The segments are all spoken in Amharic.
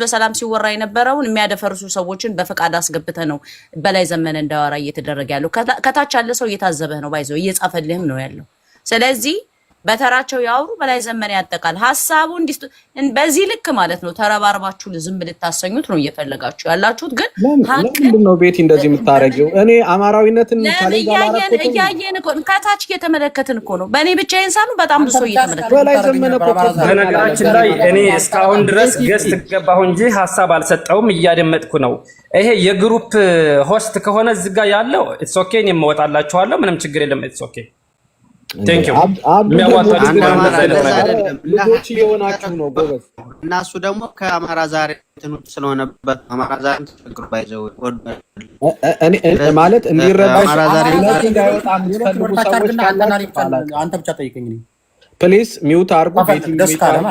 በሰላም ሲወራ የነበረውን የሚያደፈርሱ ሰዎችን በፈቃድ አስገብተ ነው በላይ ዘመነ እንዳወራ እየተደረገ ያለው። ከታች ያለ ሰው እየታዘበህ ነው ባይዘው እየጻፈልህም ነው ያለው። ስለዚህ በተራቸው ያወሩ በላይ ዘመነ ያጠቃል ሐሳቡ በዚህ ልክ ማለት ነው። ተረባርባችሁ ዝም ልታሰኙት ነው እየፈለጋችሁ ያላችሁት። ግን ምንድን ነው ቤቲ እንደዚህ የምታረጊው? እኔ አማራዊነትን እያየን እኮ ከታች እየተመለከትን እኮ ነው። በእኔ ብቻ ይንሳሉ በጣም ብዙ እየተመለከትን በላይ ዘመነ እኮ በነገራችን ላይ እኔ እስካሁን ድረስ ገስት ገባሁ እንጂ ሐሳብ አልሰጠውም፣ እያደመጥኩ ነው። ይሄ የግሩፕ ሆስት ከሆነ እዚህ ጋር ያለው ኢትስ ኦኬ፣ እኔም እወጣላችኋለሁ፣ ምንም ችግር የለም። ኢትስ ኦኬ ቴንክ ዩ ልጆች የሆናችሁ ነው ጎበዝ። እና እሱ ደግሞ ከአማራ ዛሬ ትኑት ስለሆነበት አማራ ዛሬ ተግሩ ባይዘው እኔ ማለት እንዲረዳሽ አማራ ዛሬ እንዳይወጣ የምትፈልጉ ሰዎች አንተ ብቻ ጠይቀኝ ነው ፕሊዝ ሚውት አርጉ። ቤቲ ሚውት አርጉ።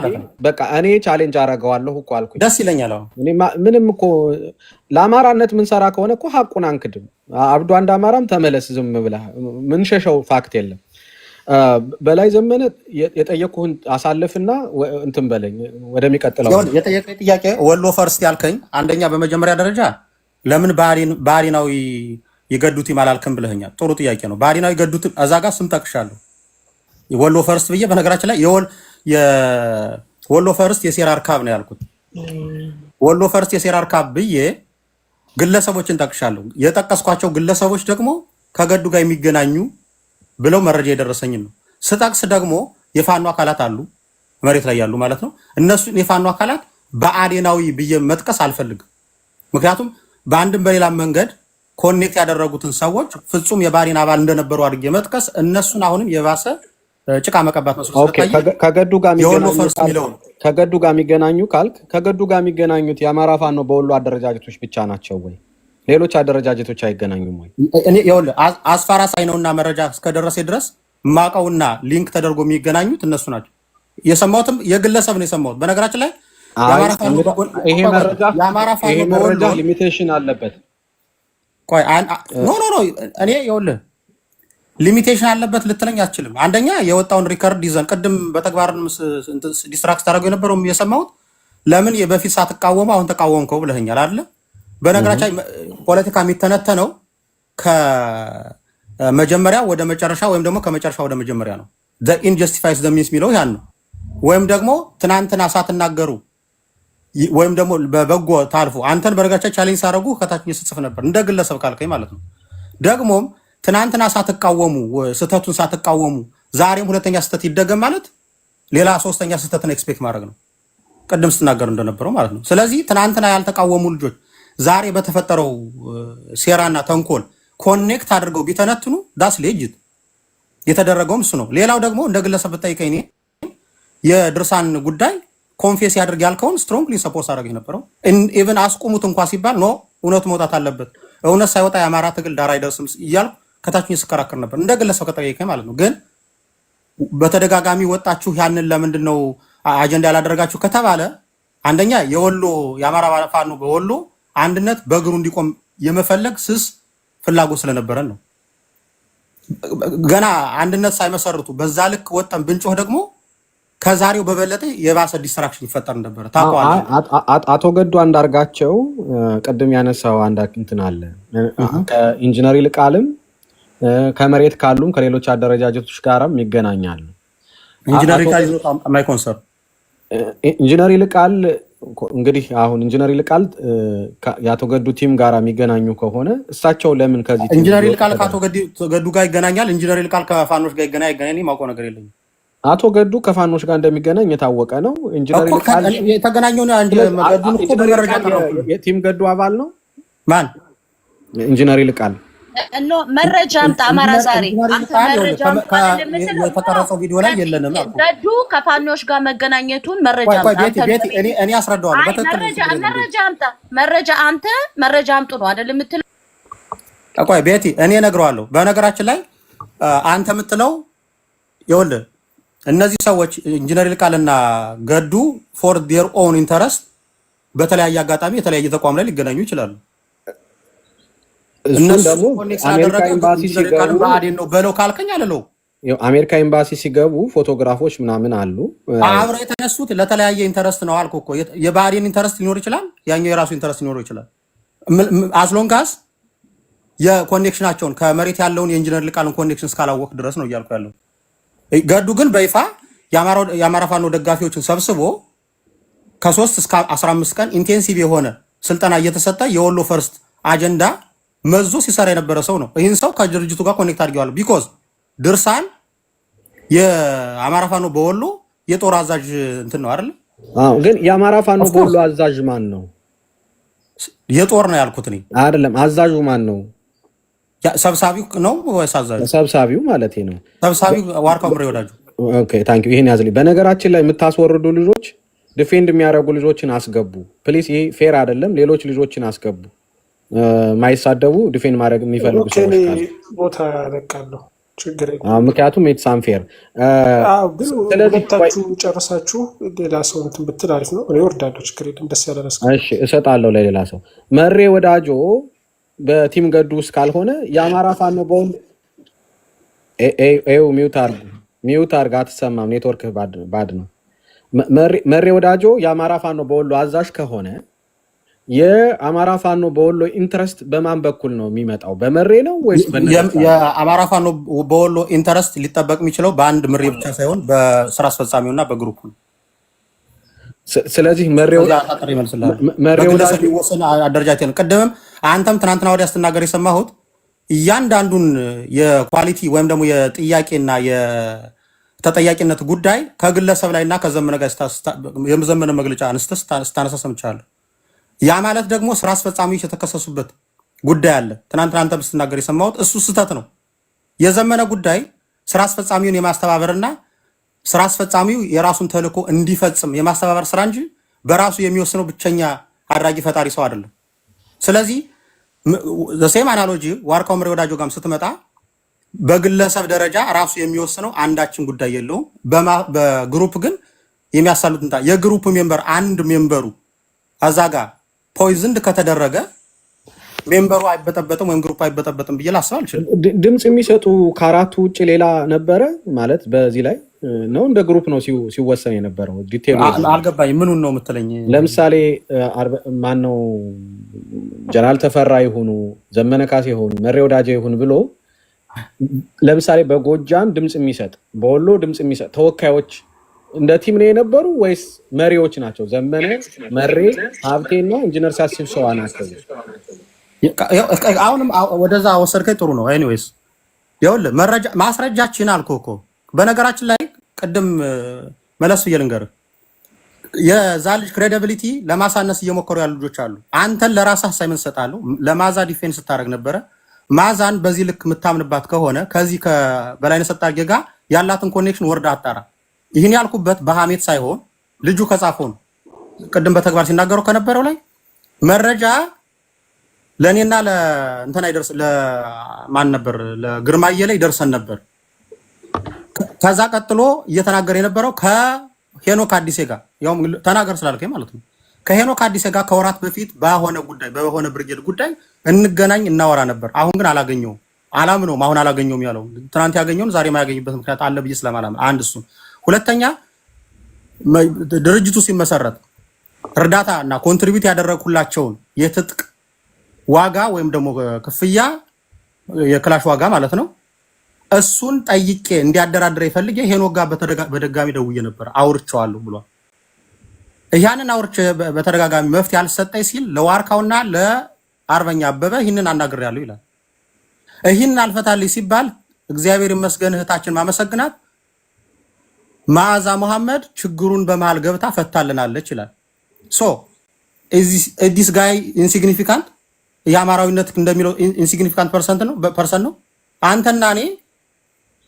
በቃ እኔ ቻሌንጅ አረጋዋለሁ እኮ አልኩኝ። ደስ ይለኛል። እኔ ምንም እኮ ለአማራነት ምን ሰራ ከሆነ እኮ ሐቁን አንክድም። አብዱ አንድ አማራም ተመለስ ዝም ብለህ ምን ሸሸው ፋክት የለም። በላይ ዘመነ የጠየቁህን አሳልፍና እንትን በለኝ ወደሚቀጥለው። የጠየቀኝ ጥያቄ ወሎ ፈርስት ያልከኝ አንደኛ በመጀመሪያ ደረጃ ለምን ባህሪናዊ ይገዱት ይማላልከም ብለኸኛል። ጥሩ ጥያቄ ነው። ባህሪናዊ ይገዱት እዛ ጋር ስም ጠቅሻለሁ ወሎ ፈርስት ብዬ። በነገራችን ላይ ወሎ ፈርስት የሴራ አርካብ ነው ያልኩት። ወሎ ፈርስት የሴራ አርካብ ብዬ ግለሰቦችን ጠቅሻለሁ። የጠቀስኳቸው ግለሰቦች ደግሞ ከገዱ ጋር የሚገናኙ ብለው መረጃ የደረሰኝ ነው። ስጠቅስ ደግሞ የፋኖ አካላት አሉ መሬት ላይ ያሉ ማለት ነው። እነሱን የፋኖ አካላት በአዴናዊ ብዬ መጥቀስ አልፈልግም። ምክንያቱም በአንድም በሌላ መንገድ ኮኔክት ያደረጉትን ሰዎች ፍጹም የባህሪን አባል እንደነበሩ አድርጌ መጥቀስ እነሱን አሁንም የባሰ ጭቃ መቀባት መስሎ ስለታየ ከገዱ ጋር የሚገናኙ ካልክ ከገዱ ጋር የሚገናኙት የአማራ ፋኖ በወሎ አደረጃጀቶች ብቻ ናቸው ወይ? ሌሎች አደረጃጀቶች አይገናኙም ወይ? እኔ ይኸውልህ አስፋራሳይ ነውና መረጃ እስከደረሰ ድረስ ማቀውና ሊንክ ተደርጎ የሚገናኙት እነሱ ናቸው። የሰማሁትም የግለሰብ ነው የሰማሁት። በነገራችን ላይ የአማራ ፋኖ በወሎ ሊሚቴሽን አለበት። ቆይ ኖ እኔ ይኸውልህ ሊሚቴሽን አለበት ልትለኝ አትችልም። አንደኛ የወጣውን ሪከርድ ይዘን ቅድም በተግባር ዲስትራክት ታደርገው የነበረው የሰማሁት ለምን በፊት ሳትቃወሙ አሁን ተቃወምከው ብለኸኛል አይደለ? በነገራችን ፖለቲካ የሚተነተነው ከመጀመሪያ ወደ መጨረሻ ወይም ደግሞ ከመጨረሻ ወደ መጀመሪያ ነው። the injustifies the means የሚለው ያን ነው። ወይም ደግሞ ትናንትና ሳትናገሩ ወይም ደግሞ በበጎ ታልፉ አንተን በነገራችን ቻሌንጅ ሳደርጉ ከታች ጽፍ ነበር እንደ ግለሰብ ካልከኝ ማለት ነው። ደግሞም ትናንትና ሳትቃወሙ ስህተቱን ሳትቃወሙ ዛሬም ሁለተኛ ስህተት ይደገም ማለት ሌላ ሶስተኛ ስህተትን ኤክስፔክት ማድረግ ነው። ቅድም ስትናገር እንደነበረው ማለት ነው። ስለዚህ ትናንትና ያልተቃወሙ ልጆች ዛሬ በተፈጠረው ሴራና ተንኮል ኮኔክት አድርገው ቢተነትኑ ዳስ ሌጅት የተደረገውም እሱ ነው። ሌላው ደግሞ እንደ ግለሰብ ብጠይቀኝ የድርሳን ጉዳይ ኮንፌስ ያድርግ ያልከውን ስትሮንግሊ ሰፖርት አድርገኝ ነበረው። ኢቭን አስቁሙት እንኳን ሲባል ኖ እውነቱ መውጣት አለበት፣ እውነት ሳይወጣ የአማራ ትግል ዳር አይደርስም እያልኩ ከታችኝ ስከራከር ነበር እንደ ግለሰብ ከጠየቀኝ ማለት ነው። ግን በተደጋጋሚ ወጣችሁ ያንን ለምንድን ነው አጀንዳ ያላደረጋችሁ ከተባለ አንደኛ የወሎ የአማራ ፋኖ በወሎ አንድነት በእግሩ እንዲቆም የመፈለግ ስስ ፍላጎት ስለነበረን ነው። ገና አንድነት ሳይመሰርቱ በዛ ልክ ወጣን ብንጮህ ደግሞ ከዛሬው በበለጠ የባሰ ዲስትራክሽን ይፈጠር ነበር። ታውቀዋለህ። አቶ ገዱ አንዳርጋቸው ቅድም ያነሳው አንድ እንትን አለ ከኢንጂነር ይልቃልም ከመሬት ካሉም ከሌሎች አደረጃጀቶች ጋርም ይገናኛሉ። ኢንጂነር ይልቃል ማይ ኮንሰርን ኢንጂነር ይልቃል እንግዲህ አሁን ኢንጂነር ይልቃል የአቶ ገዱ ቲም ጋር የሚገናኙ ከሆነ እሳቸው ለምን ከዚህ ኢንጂነር ይልቃል ከአቶ ገዱ ጋር ይገናኛል? ኢንጂነር ይልቃል ከፋኖች ጋር ይገናኝ ማውቀው ነገር የለኝም። አቶ ገዱ ከፋኖች ጋር እንደሚገናኝ የታወቀ ነው። ኢንጂነር ይልቃል የተገናኘው ነው። አንድ ገዱ እኮ በመረጃ ነው የቲም ገዱ አባል ነው። ማን ኢንጂነር ይልቃል እኖ መረጃ አምጣ። አማራ ዛሬ አንተ መረጃ የተቀረጸው ቪዲዮ ላይ የለንም። ገዱ ከፋኖች ጋር መገናኘቱን መረጃ አምጣ። እኔ አስረዳዋለሁ በትክክል። መረጃ አምጣ። መረጃ አንተ መረጃ አምጡ ነው አይደል የምትለው? ቆይ ቤቲ እኔ እነግረዋለሁ። በነገራችን ላይ አንተ የምትለው ይኸውልህ እነዚህ ሰዎች ኢንጂነር ይልቃልና ገዱ ፎር ዴር ኦውን ኢንተረስት በተለያየ አጋጣሚ የተለያየ ተቋም ላይ ሊገናኙ ይችላሉ። እነሱ ደግሞ አሜሪካ ኤምባሲ ሲገናኙ ነው በለው ካልከኝ አለለው አሜሪካ ኤምባሲ ሲገቡ ፎቶግራፎች ምናምን አሉ አብረው የተነሱት ለተለያየ ኢንተረስት ነው አልኩ እኮ። የባህሪን ኢንተረስት ሊኖር ይችላል፣ ያኛው የራሱ ኢንተረስት ሊኖር ይችላል። አስሎንጋስ የኮኔክሽናቸውን ከመሬት ያለውን የኢንጂነር ልቃልን ኮኔክሽን እስካላወቅ ድረስ ነው እያልኩ ያለው። ገዱ ግን በይፋ የአማራ ፋኖ ደጋፊዎችን ሰብስቦ ከ3 እስከ 15 ቀን ኢንቴንሲቭ የሆነ ስልጠና እየተሰጠ የወሎ ፈርስት አጀንዳ መዞ ሲሰራ የነበረ ሰው ነው። ይህን ሰው ከድርጅቱ ጋር ኮኔክት አድርጌዋለሁ። ቢኮዝ ድርሳን የአማራ ፋኖ በወሎ የጦር አዛዥ እንትን ነው አይደል? ግን የአማራ ፋኖ በወሎ አዛዥ ማን ነው? የጦር ነው ያልኩት እኔ አይደለም። አዛዡ ማን ነው? ሰብሳቢው ነው ወይስ አዛዡ? ሰብሳቢው ማለት ነው። ሰብሳቢው ዋርካው ምሬ ወዳጁ። ኦኬ ታንክ ዩ። ይሄን ያዝልኝ። በነገራችን ላይ የምታስወርዱ ልጆች ዲፌንድ የሚያደርጉ ልጆችን አስገቡ ፕሊስ። ይሄ ፌር አይደለም። ሌሎች ልጆችን አስገቡ፣ ማይሳደቡ ዲፌንድ ማድረግ የሚፈልጉ ሰዎች ካሉ ቦታ ያለቃለሁ። ችግር የለም። ምክንያቱም ኢትስ አንፌር። ስለዚህ ታችሁ ጨርሳችሁ ሌላ ሰው እንትን ብትል አሪፍ ነው። እኔ ወርዳለሁ። ችግር የለም። ደስ ያለ ረስከ እሺ፣ እሰጣለሁ ለሌላ ሰው። መሬ ወዳጆ በቲም ገዱ ውስጥ ካልሆነ የአማራ ፋኖ በወሎ ሚውት አርግ፣ አትሰማም። ኔትወርክ ባድ ነው። መሬ ወዳጆ የአማራ ፋኖ በወሎ አዛዥ ከሆነ የአማራ ፋኖ በወሎ ኢንተረስት በማን በኩል ነው የሚመጣው? በመሬ ነው ወይስ የአማራ ፋኖ በወሎ ኢንተረስት ሊጠበቅ የሚችለው በአንድ ምሬ ብቻ ሳይሆን በስራ አስፈጻሚውና በግሩፕ ነው። ስለዚህ በግለሰብ የሚወሰን አደረጃጀት ነው። ቅድምም አንተም ትናንትና ወዲያ ስትናገር የሰማሁት እያንዳንዱን የኳሊቲ ወይም ደግሞ የጥያቄና የተጠያቂነት ጉዳይ ከግለሰብ ላይና ከዘመነ ጋር የዘመነ መግለጫ አንስተህ ስታነሳ ሰምቻለሁ። ያ ማለት ደግሞ ስራ አስፈጻሚዎች የተከሰሱበት ጉዳይ አለ። ትናንትና አንተም ስትናገር የሰማሁት እሱ ስህተት ነው። የዘመነ ጉዳይ ስራ አስፈጻሚውን የማስተባበርና ስራ አስፈጻሚው የራሱን ተልዕኮ እንዲፈጽም የማስተባበር ስራ እንጂ በራሱ የሚወስነው ብቸኛ አድራጊ ፈጣሪ ሰው አይደለም። ስለዚህ ዘሴም አናሎጂ ዋርካው ምሬ ወዳጆ ጋርም ስትመጣ በግለሰብ ደረጃ ራሱ የሚወስነው አንዳችን ጉዳይ የለውም። በግሩፕ ግን የሚያሳሉት የግሩፕ ሜምበር አንድ ሜምበሩ አዛጋ ፖይዝንድ ከተደረገ ሜምበሩ አይበጠበጥም ወይም ግሩፕ አይበጠበጥም ብዬ ላስብ አልችልም። ድምፅ የሚሰጡ ከአራቱ ውጭ ሌላ ነበረ ማለት በዚህ ላይ ነው እንደ ግሩፕ ነው ሲወሰን የነበረው? ዲቴል አልገባኝ። ምኑን ነው የምትለኝ? ለምሳሌ ማነው ጀነራል ተፈራ ይሁኑ ዘመነ ካሴ ይሁኑ መሬ ወዳጄ ይሁን ብሎ ለምሳሌ በጎጃም ድምፅ የሚሰጥ በወሎ ድምፅ የሚሰጥ ተወካዮች እንደ ቲም ነው የነበሩ ወይስ መሪዎች ናቸው? ዘመነ መሬ ሀብቴና ኢንጂነር ሲያስብ ሰዋ ናቸው። አሁንም ወደዛ ወሰድከኝ። ጥሩ ነው። ኤኒዌይስ ይኸውልህ መረጃ ማስረጃችን አልኩህ እኮ። በነገራችን ላይ ቅድም መለስ ብዬ ልንገርህ፣ የዛ ልጅ ክሬዲቢሊቲ ለማሳነስ እየሞከሩ ያሉ ልጆች አሉ። አንተን ለራስህ አሳይመንት ሰጣለሁ። ለማዛ ዲፌንስ ስታደርግ ነበረ። ማዛን በዚህ ልክ የምታምንባት ከሆነ ከዚህ ከበላይነህ ሰጣጌ ጋር ያላትን ኮኔክሽን ወርዳ አጣራ። ይህን ያልኩበት በሐሜት ሳይሆን ልጁ ከጻፈው ነው። ቅድም በተግባር ሲናገረው ከነበረው ላይ መረጃ ለእኔና ለእንትና ይደርስ ለማን ነበር ለግርማዬ ላይ ደርሰን ነበር። ከዛ ቀጥሎ እየተናገረ የነበረው ከሄኖክ አዲሴ ጋር ያው ተናገር ስላልከኝ ማለት ነው። ከሄኖክ አዲሴ ጋር ከወራት በፊት በሆነ ጉዳይ በሆነ ብርጌድ ጉዳይ እንገናኝ እናወራ ነበር። አሁን ግን አላገኘውም። አላምነውም። አሁን አላገኘውም ያለው ትናንት ያገኘውን ዛሬ ማያገኝበት ምክንያት አለ ብዬ ስለማላምን አንድ እሱ። ሁለተኛ ድርጅቱ ሲመሰረት እርዳታ እና ኮንትሪቢዩት ያደረኩላቸውን የትጥቅ ዋጋ ወይም ደግሞ ክፍያ የክላሽ ዋጋ ማለት ነው እሱን ጠይቄ እንዲያደራድር ይፈልጌ ሄኖክ ጋር በደጋሚ ደውዬ ነበር አውርቼዋለሁ ብሏል። ያንን አውርቼ በተደጋጋሚ መፍትሄ አልሰጠኝ ሲል ለዋርካውና ለአርበኛ አበበ ይህንን አናግሬያለሁ ይላል። ይህንን አልፈታልኝ ሲባል እግዚአብሔር ይመስገን እህታችን ማመሰግናት መዓዛ መሐመድ ችግሩን በመሃል ገብታ ፈታልናለች ይላል። ሶ ዲስ ጋይ ኢንሲግኒፊካንት የአማራዊነት እንደሚለው ኢንሲግኒፊካንት ፐርሰን ነው። አንተና እኔ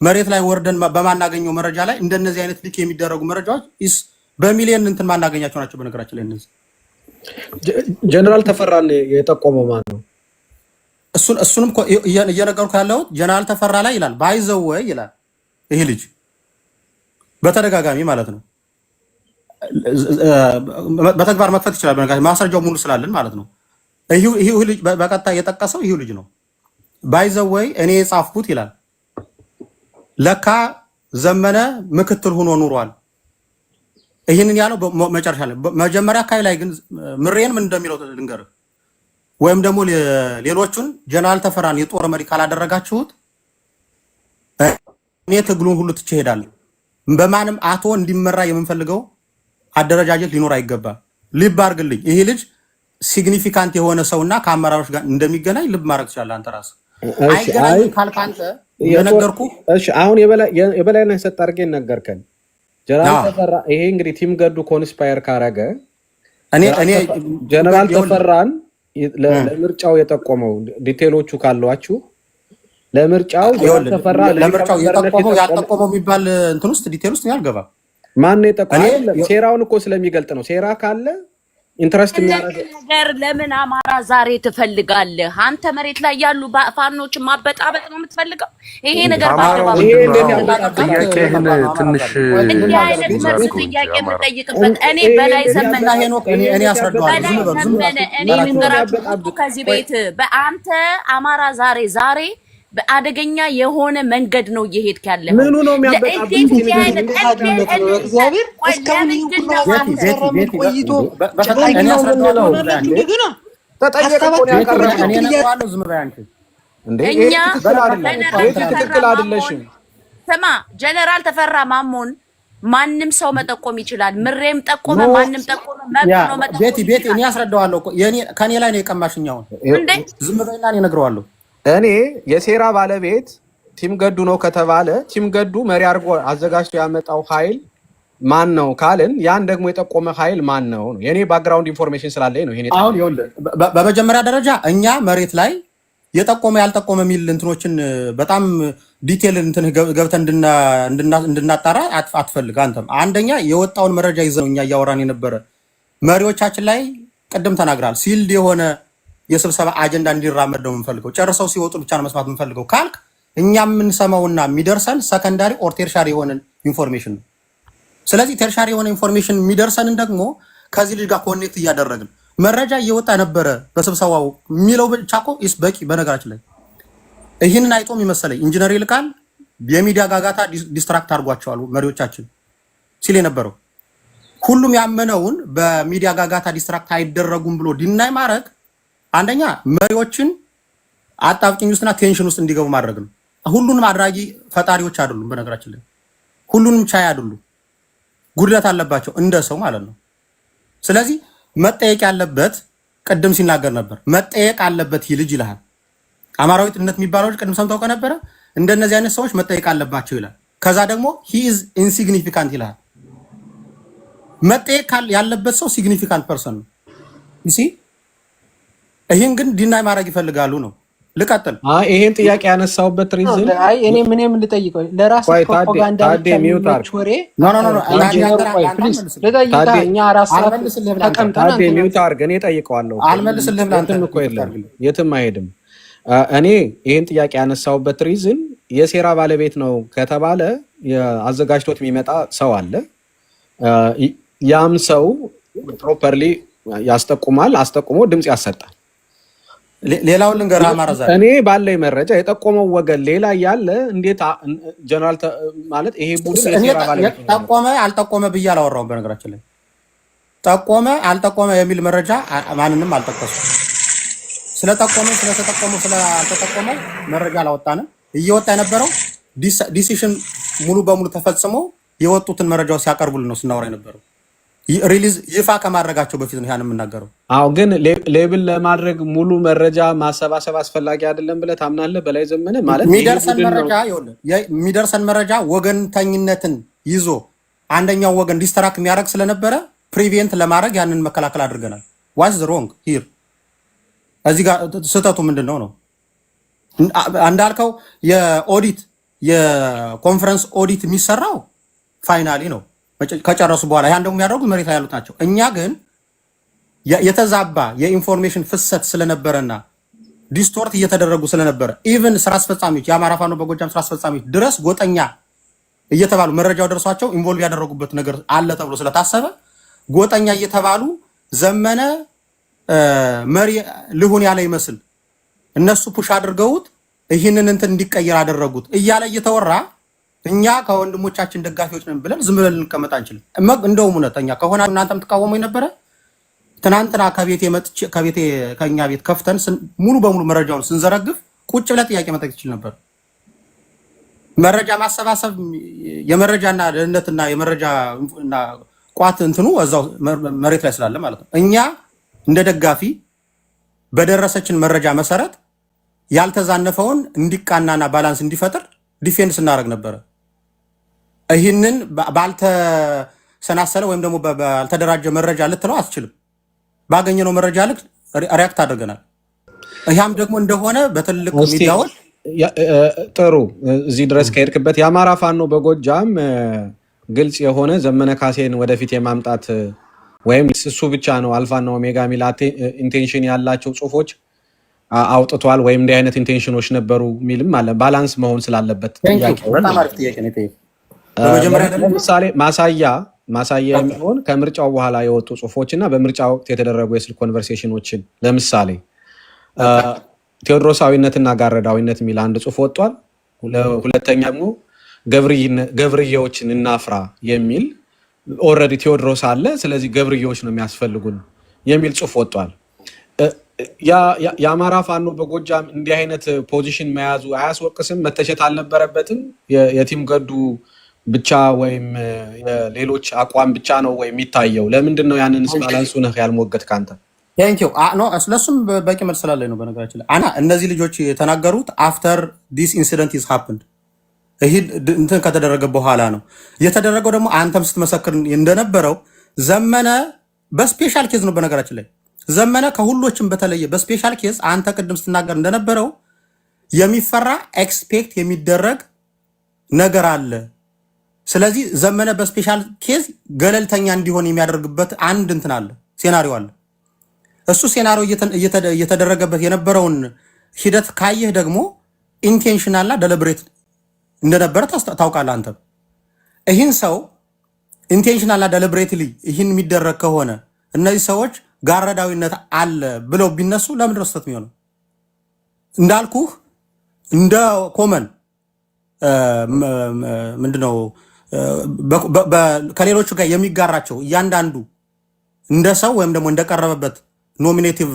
መሬት ላይ ወርደን በማናገኘው መረጃ ላይ እንደነዚህ አይነት ልክ የሚደረጉ መረጃዎች በሚሊዮን እንትን ማናገኛቸው ናቸው። በነገራችን ላይ እነዚህ ጀነራል ተፈራን የጠቆመው ማን ነው? እሱንም እየነገርኩ ያለሁት ጀነራል ተፈራ ላይ ይላል ባይዘው ወይ ይላል ይሄ ልጅ በተደጋጋሚ ማለት ነው። በተግባር መክፈት ይችላል። በነገራችን ማስረጃው ሙሉ ስላለን ማለት ነው። ይሄ ልጅ በቀጣይ የጠቀሰው ይሄ ልጅ ነው። ባይዘው ወይ እኔ የጻፍኩት ይላል ለካ ዘመነ ምክትል ሆኖ ኑሯል። ይህንን ያለው መጨረሻ ላይ መጀመሪያ አካባቢ ላይ ግን ምሬን ምን እንደሚለው ልንገርህ፣ ወይም ደግሞ ሌሎቹን ጀነራል ተፈራን የጦር መሪ ካላደረጋችሁት እኔ ትግሉን ሁሉ ትቼ እሄዳለሁ። በማንም አቶ እንዲመራ የምንፈልገው አደረጃጀት ሊኖር አይገባም። ልብ አድርግልኝ፣ ይሄ ልጅ ሲግኒፊካንት የሆነ ሰውና ከአመራሮች ጋር እንደሚገናኝ ልብ ማድረግ ትችላለህ አንተ ራስህ። አይገናኝም ካልክ አንተ የነገርኩህ። እሺ አሁን የበላይነት ሰጥ አድርጌ ነገርከን። ጀነራል ተፈራ ይሄ እንግዲህ ቲም ገዱ ኮንስፓየር ካረገ እኔ ጀነራል ተፈራን ለምርጫው የጠቆመው ዲቴሎቹ ካሏችሁ ለምርጫው ተፈራ ለምርጫው የጠቆመው ያልጠቆመው የሚባል እንትን ውስጥ ዲቴል ውስጥ ያልገባ ማን የጠቆመው ሴራውን እኮ ስለሚገልጥ ነው። ሴራ ካለ ኢንትረስት የሚያደርግ ነገር ለምን አማራ ዛሬ ትፈልጋለህ? አንተ መሬት ላይ ያሉ ፋኖችን ማበጣበጥ ነው የምትፈልገው? ይሄ ነገር ባለባበ ይሄ ጥያቄህን ትንሽ እንዲህ አይነት መርዝ ጥያቄ የምጠይቅበት እኔ በላይ ዘመነ እኔ ያስረዳዋለሁ። እኔ ንገራችሁ ከዚህ ቤት በአንተ አማራ ዛሬ በአደገኛ የሆነ መንገድ ነው እየሄድክ ያለው። ምኑ ነው የሚያበጣብጥ? እግዚአብሔር እስካሁን ቆይቶ ትክክል አይደለሽም። ስማ ጀነራል ተፈራ ማሞን ማንም ሰው መጠቆም ይችላል። ምሬም ጠቆመ፣ ማንም ጠቆመ፣ መብት ነው መጠቆም። ቤቲ እኔ ያስረዳዋለሁ እኮ ከኔ ላይ ነው የቀማሽኛው። ዝም በይና እኔ እነግረዋለሁ። እኔ የሴራ ባለቤት ቲም ገዱ ነው ከተባለ ቲም ገዱ መሪ አድርጎ አዘጋጅቶ ያመጣው ኃይል ማን ነው ካልን ያን ደግሞ የጠቆመ ኃይል ማን ነው ነው የኔ ባክግራውንድ ኢንፎርሜሽን ስላለኝ ነው። ይሄን አሁን ይኸውልህ በመጀመሪያ ደረጃ እኛ መሬት ላይ የጠቆመ ያልጠቆመ የሚል እንትኖችን በጣም ዲቴል እንትን ገብተን እንድናጣራ አትፈልግ አንተም። አንደኛ የወጣውን መረጃ ይዘው እኛ እያወራን የነበረ መሪዎቻችን ላይ ቅድም ተናግራል። ሲልድ የሆነ የስብሰባ አጀንዳ እንዲራመድ ነው የምንፈልገው። ጨርሰው ሲወጡ ብቻ ነው መስማት የምንፈልገው ካልክ እኛ የምንሰማውና የሚደርሰን ሰከንዳሪ ኦር ቴርሻሪ የሆነ ኢንፎርሜሽን ነው። ስለዚህ ቴርሻሪ የሆነ ኢንፎርሜሽን የሚደርሰንን ደግሞ ከዚህ ልጅ ጋር ኮኔክት እያደረግን መረጃ እየወጣ ነበረ በስብሰባው የሚለው ብቻ እኮ ኢስ በቂ። በነገራችን ላይ ይህንን አይቶም ይመሰለኝ ኢንጂነር ይልቃል የሚዲያ ጋጋታ ዲስትራክት አድርጓቸዋል መሪዎቻችን ሲል የነበረው ሁሉም ያመነውን በሚዲያ ጋጋታ ዲስትራክት አይደረጉም ብሎ ዲናይ ማድረግ አንደኛ መሪዎችን አጣብቂኝ ውስጥና ቴንሽን ውስጥ እንዲገቡ ማድረግ ነው። ሁሉንም አድራጊ ፈጣሪዎች አይደሉም። በነገራችን ላይ ሁሉንም ቻይ አይደሉም። ጉድለት አለባቸው እንደ ሰው ማለት ነው። ስለዚህ መጠየቅ ያለበት ቅድም ሲናገር ነበር መጠየቅ አለበት ይህ ልጅ ይልሃል። አማራዊትነት የሚባለው ቅድም ሰምተው ከነበረ እንደነዚህ አይነት ሰዎች መጠየቅ አለባቸው ይላል። ከዛ ደግሞ he is insignificant ይልሃል። መጠየቅ ያለበት ሰው ሲግኒፊካንት ፐርሰን ነው። ይሄን ግን ዲናይ ማድረግ ይፈልጋሉ ነው። ልቀጥል። ይሄን ጥያቄ ያነሳውበት ሪዝን እኔ ምንም ልጠይቀው ለራስ ፕሮፓጋንዳ ወሬ እኔ ጠይቀዋለሁ። የትም አይሄድም። እኔ ይሄን ጥያቄ ያነሳውበት ሪዝን የሴራ ባለቤት ነው ከተባለ አዘጋጅቶት የሚመጣ ሰው አለ። ያም ሰው ፕሮፐርሊ ያስጠቁማል፣ አስጠቁሞ ድምፅ ያሰጣል። ሌላውን ልንገር አማራ ዛሬ እኔ ባለኝ መረጃ የጠቆመው ወገን ሌላ ያለ እንዴት ጀነራል ማለት ይሄ ቡድን የሴራ ባለቤት ነው። ጠቆመ አልጠቆመ ብዬ አላወራሁም። በነገራችን ላይ ጠቆመ አልጠቆመ የሚል መረጃ ማንንም አልጠቀሱም። ስለጠቆመ ስለተጠቆመ ስላልተጠቆመ መረጃ አላወጣንም። እየወጣ የነበረው ዲሲሽን ሙሉ በሙሉ ተፈጽሞ የወጡትን መረጃዎች ሲያቀርቡልን ነው ስናወራ የነበረው። ሪሊዝ ይፋ ከማድረጋቸው በፊት ነው ያን የምናገረው። አዎ፣ ግን ሌብል ለማድረግ ሙሉ መረጃ ማሰባሰብ አስፈላጊ አይደለም ብለህ ታምናለህ? በላይ ዘመነ ማለት የሚደርሰን መረጃ ወገንተኝነትን ይዞ አንደኛው ወገን ዲስትራክት የሚያደርግ ስለነበረ ፕሪቬንት ለማድረግ ያንን መከላከል አድርገናል። ዋትስ ዘ ሮንግ ሂር? እዚህ ጋር ስህተቱ ምንድን ነው ነው እንዳልከው የኮንፈረንስ ኦዲት የሚሰራው ፋይናሊ ነው ከጨረሱ በኋላ ያን ደግሞ የሚያደርጉት መሬት ላይ ያሉት ናቸው። እኛ ግን የተዛባ የኢንፎርሜሽን ፍሰት ስለነበረና ዲስቶርት እየተደረጉ ስለነበረ ኢቭን ስራ አስፈጻሚዎች የአማራ ፋኖ በጎጃም ስራ አስፈጻሚዎች ድረስ ጎጠኛ እየተባሉ መረጃው ደርሷቸው ኢንቮልቭ ያደረጉበት ነገር አለ ተብሎ ስለታሰበ ጎጠኛ እየተባሉ ዘመነ መሪ ልሁን ያለ ይመስል እነሱ ፑሽ አድርገውት ይህንን እንትን እንዲቀየር አደረጉት እያለ እየተወራ እኛ ከወንድሞቻችን ደጋፊዎች ነን ብለን ዝም ብለን ልንቀመጥ አንችልም። እንደውም እውነተኛ ከሆነ እናንተም ተቃወሙ ነበረ። ትናንትና ከቤቴ ከኛ ቤት ከፍተን ሙሉ በሙሉ መረጃውን ስንዘረግፍ ቁጭ ብለህ ጥያቄ መጠየቅ ትችል ነበር። መረጃ ማሰባሰብ የመረጃና ደህንነትና የመረጃ እና ቋት እንትኑ እዛው መሬት ላይ ስላለ ማለት ነው። እኛ እንደ ደጋፊ በደረሰችን መረጃ መሰረት ያልተዛነፈውን እንዲቃናና ባላንስ እንዲፈጥር ዲፌንስ እናደርግ ነበረ። ይህንን ባልተሰናሰለ ወይም ደግሞ ባልተደራጀ መረጃ ልትለው አትችልም። ባገኘነው መረጃ ልክ ሪያክት አድርገናል። ይህም ደግሞ እንደሆነ በትልቅ ሚዲያዎች ጥሩ እዚህ ድረስ ከሄድክበት የአማራ ፋኖ በጎጃም ግልጽ የሆነ ዘመነ ካሴን ወደፊት የማምጣት ወይም እሱ ብቻ ነው አልፋና ኦሜጋ ሚል ኢንቴንሽን ያላቸው ጽሁፎች አውጥቷል ወይም እንዲህ አይነት ኢንቴንሽኖች ነበሩ ሚልም አለ። ባላንስ መሆን ስላለበት ለምሳሌ ማሳያ የሚሆን ከምርጫው በኋላ የወጡ ጽሁፎች እና በምርጫ ወቅት የተደረጉ የስልክ ኮንቨርሴሽኖችን ለምሳሌ ቴዎድሮሳዊነትና ጋረዳዊነት የሚል አንድ ጽሁፍ ወጥቷል። ሁለተኛ ደግሞ ገብርዬዎችን እናፍራ የሚል ኦልሬዲ ቴዎድሮስ አለ፣ ስለዚህ ገብርዬዎች ነው የሚያስፈልጉን የሚል ጽሁፍ ወጥቷል። የአማራ ፋኖ በጎጃም እንዲህ አይነት ፖዚሽን መያዙ አያስወቅስም? መተቸት አልነበረበትም? የቲም ገዱ ብቻ ወይም ሌሎች አቋም ብቻ ነው ወይ የሚታየው? ለምንድን ነው ያንን ባላንሱ ነህ ያልሞገት ካንተ? ቴንኪው ኖ ስለሱም በቂ መልስ ስላለኝ ነው። በነገራችን ላይ እነዚህ ልጆች የተናገሩት አፍተር ዲስ ኢንሲደንት ኢዝ ሃፕንድ ይህ እንትን ከተደረገ በኋላ ነው የተደረገው። ደግሞ አንተም ስትመሰክር እንደነበረው ዘመነ በስፔሻል ኬዝ ነው። በነገራችን ላይ ዘመነ ከሁሎችም በተለየ በስፔሻል ኬዝ አንተ ቅድም ስትናገር እንደነበረው የሚፈራ ኤክስፔክት የሚደረግ ነገር አለ። ስለዚህ ዘመነ በስፔሻል ኬዝ ገለልተኛ እንዲሆን የሚያደርግበት አንድ እንትን አለ፣ ሴናሪዮ አለ። እሱ ሴናሪዮ እየተደረገበት የነበረውን ሂደት ካየህ ደግሞ ኢንቴንሽናልና ደሊብሬት እንደነበረ ታውቃለህ። አንተም ይህን ሰው ኢንቴንሽናልና ደሊብሬትሊ ይህን የሚደረግ ከሆነ እነዚህ ሰዎች ጋረዳዊነት አለ ብለው ቢነሱ ለምንድን ነው ስህተት የሚሆነው? እንዳልኩህ እንደ ኮመን ምንድነው ከሌሎቹ ጋር የሚጋራቸው እያንዳንዱ እንደ ሰው ወይም ደግሞ እንደቀረበበት ኖሚኔቲቭ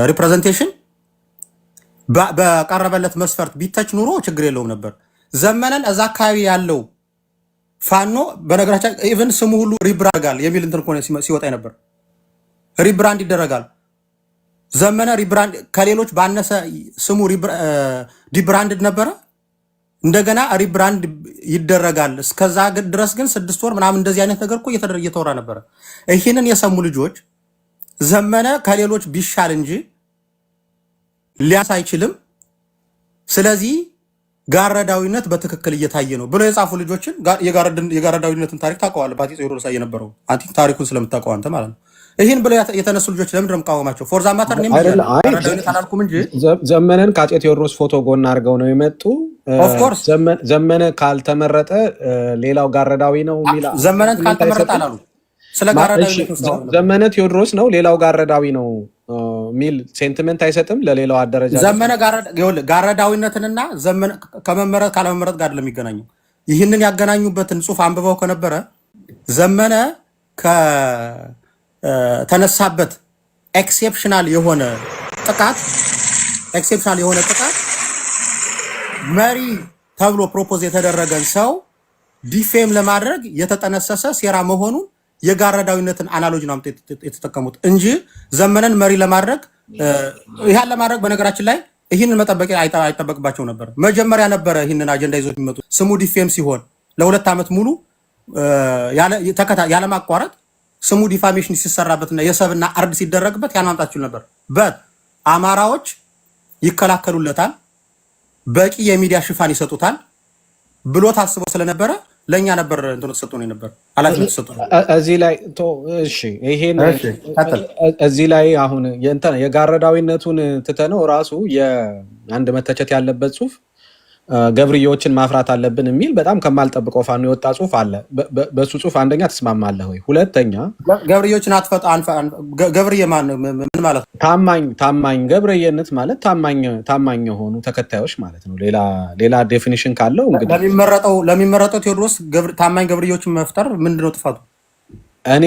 ሪፕሬዘንቴሽን በቀረበለት መስፈርት ቢተች ኑሮ ችግር የለውም ነበር። ዘመነን እዛ አካባቢ ያለው ፋኖ በነገራችን ኢቭን ስሙ ሁሉ ሪብራንድ የሚል እንትን እኮ ሲወጣ ነበር። ሪብራንድ ይደረጋል። ዘመነ ሪብራንድ ከሌሎች ባነሰ ስሙ ዲብራንድ ነበረ። እንደገና ሪብራንድ ይደረጋል። እስከዛ ድረስ ግን 6 ወር ምናምን እንደዚህ አይነት ነገር እኮ እየተወራ ነበረ። ይህንን የሰሙ ልጆች ዘመነ ከሌሎች ቢሻል እንጂ ሊያስ አይችልም። ስለዚህ ጋረዳዊነት በትክክል እየታየ ነው ብሎ የጻፉ ልጆችን የጋረዳዊነትን ታሪክ ታውቀዋለህ። ባቲ ቴዎድሮስ የነበረው አንተ ታሪኩን ስለምታውቀው አንተ ማለት ነው። ይህን ብለው የተነሱ ልጆች ለምንድን ነው የምቃወማቸው? ፎርዛ ማተር ነው አላልኩም እንጂ ዘመነን ከአፄ ቴዎድሮስ ፎቶ ጎን አድርገው ነው የመጡ። ኦፍኮርስ ዘመነ ካልተመረጠ ሌላው ጋረዳዊ ነው የሚል ዘመነን ካልተመረጠ አላሉ። ስለ ጋረዳዊነት ዘመነ ቴዎድሮስ ነው ሌላው ጋረዳዊ ነው ሚል ሴንቲመንት አይሰጥም ለሌላው አደረጃ። ዘመነ ጋረዳዊነትንና ዘመነ ከመመረጥ ካለመመረጥ ጋር ለሚገናኙ ይህንን ያገናኙበትን ጽሑፍ አንብበው ከነበረ ዘመነ ከተነሳበት ኤክሴፕሽናል የሆነ ጥቃት መሪ ተብሎ ፕሮፖዝ የተደረገን ሰው ዲፌም ለማድረግ የተጠነሰሰ ሴራ መሆኑን የጋረዳዊነትን አናሎጂ ነው የተጠቀሙት እንጂ ዘመነን መሪ ለማድረግ ይሄን ለማድረግ በነገራችን ላይ ይህንን መጠበቅ አይጠበቅባቸው ነበር። መጀመሪያ ነበረ ይህንን አጀንዳ ይዞት የሚመጡ ስሙ ዲፌም ሲሆን ለ2 ዓመት ሙሉ ያለ ማቋረጥ ስሙ ዲፋሜሽን ሲሰራበትና የሰብና አርድ ሲደረግበት ያን ማምጣት ነበር። አማራዎች ይከላከሉለታል፣ በቂ የሚዲያ ሽፋን ይሰጡታል ብሎ ታስበው ስለነበረ ለኛ ነበር እንትኑ ተሰጥቶ ነው ነበር አላችሁ ተሰጥቶ እዚህ ላይ እሺ ይሄን እዚህ ላይ አሁን የጋረዳዊነቱን ትተነው ራሱ የአንድ መተቸት ያለበት ጽሁፍ ገብርዬዎችን ማፍራት አለብን የሚል በጣም ከማልጠብቀው ፋኖ የወጣ ጽሁፍ አለ። በሱ ጽሁፍ አንደኛ ትስማማለህ ወይ? ሁለተኛ ገብርዬዎችን አትፈጣ ገብርዬ ምን ማለት ነው? ታማኝ ገብርዬነት ማለት ታማኝ የሆኑ ተከታዮች ማለት ነው። ሌላ ዴፊኒሽን ካለው እንግዲህ ለሚመረጠው ቴዎድሮስ ታማኝ ገብርዬዎችን መፍጠር ምንድነው ጥፋቱ? እኔ